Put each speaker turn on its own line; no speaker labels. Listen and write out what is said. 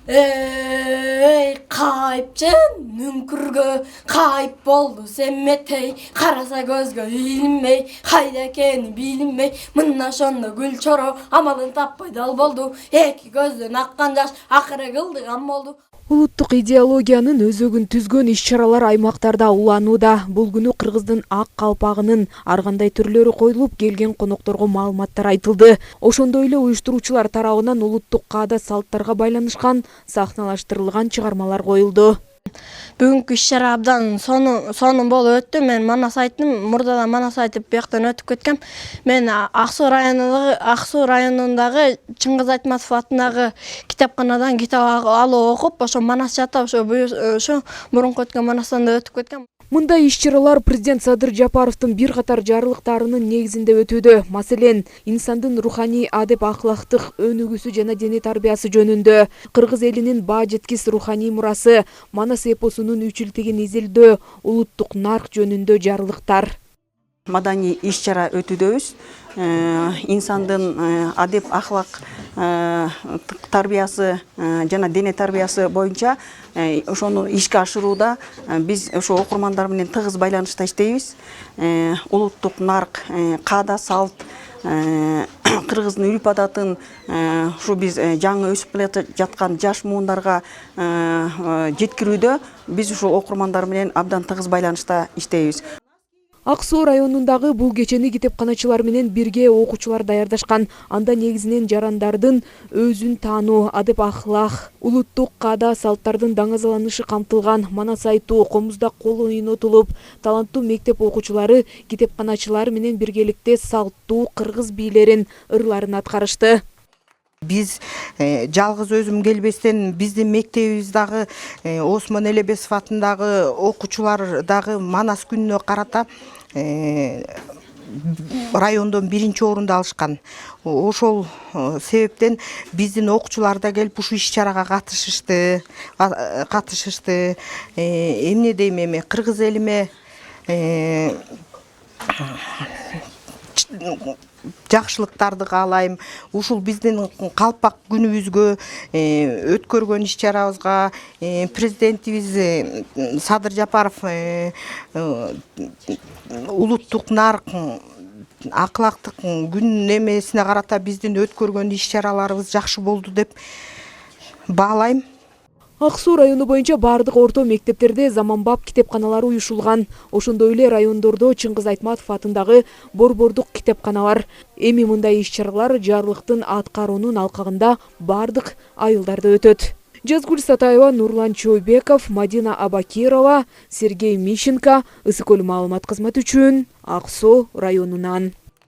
Ey kayıpçın münkürgö kayıp boldu semmetey karasa gözgö ilinmey haydakeni bilinmey mınna şonda gül çoro amalın tappay dal boldu eki gözdөн akkan жаш акыры кылдыган болду.
Улуттук идеологиянын өзөгүн түзгөн иш-чаралар аймактарда уланууда. Бул күнү Кыргыздын ак калпагынын ар кандай түрлөрү коюлуп, келген конокторго маалыматтар айтылды. Ошондой эле уюштуруучулар тарабынан улуттук каада салттарга байланышкан сахналаштырылган чыгармалар коюлду.
Бүгүнкү иш-чара абдан сонун болуп өттү. Мен Манас айттым, мурда Манас айтып бияктан өтүп кеткем. Мен Ак Суу районундагы Чыңгыз Айтматов атындагы китепканадан китап алып окуп, ошо Манас жата, ошо мурунку өткөн Манастан да өтүп кеткем.
Мындай иш-чаралар президент Садыр Жапаровдун бир катар жарлыктарынын негизинде өтүүдө. Маселен, инсандын руханий адеп ахлактык өнүгүүсү жана дене тарбиясы жөнүндө, кыргыз элинин баа жеткис руханий мурасы, Манас эпосунун үчүлтигин изилдөө, улуттук нарк жөнүндө жарлыктар.
Маданий иш-чара өтүүдөбүз. Инсандын адеп ахлак тарбиясы жана дене тарбиясы боюнча ошону ишке ашырууда биз ошо окурмандар менен тыгыз байланышта иштейбиз. Улуттук нарк, каада салт, кыргыздын үрп адатын ушу биз жаңы өсүп келе жаткан жаш муундарга жеткирүүдө биз ушу окурмандар менен абдан тыгыз байланышта иштейбиз.
Ак Суу районундагы бул кечени китепканачылар менен бирге окуучулар даярдашкан. Анда негизинен жарандардын өзүн таануу, адеп ахлак, улуттук каада салттардын даңазаланышы камтылган. Манас айтуу, комузда кол ойнотулуп, таланттуу мектеп окуучулары китепканачылар менен биргеликте салттуу кыргыз бийлерин, ырларын аткарышты.
Биз жалгыз өзүм келбестен биздин мектебибиз дагы Осмон Элебесов атындагы окуучулар дагы Манас күнүнө карата райондон биринчи орунду алышкан. Ошол себептен биздин окуучулар да келип ушу иш-чарага катышышты. Эмне дейм эми, кыргыз элиме жакшылыктарды каалайм. Ушул биздин калпак күнүбүзгө, өткөргөн иш-чарабызга президентибиз Садыр Жапаров улуттук нарк, аклактык күн эмесине карата биздин өткөргөн иш-чараларыбыз жакшы болду деп баалайм.
Ак Суу району боюнча бардык орто мектептерде заманбап китепканалары уюшулган. Ошондой эле райондордо Чыңгыз Айтматов атындагы борбордук китепкана бар. Эми мындай иш-чаралар жарлыктын аткаруунун алкагында бардык айылдарда өтөт. Жазгүл Сатаева, Нурлан Чойбеков, Мадина Абакирова, Сергей Мищенко, Ысык көл маалымат кызматы үчүн Ак Суу районунан.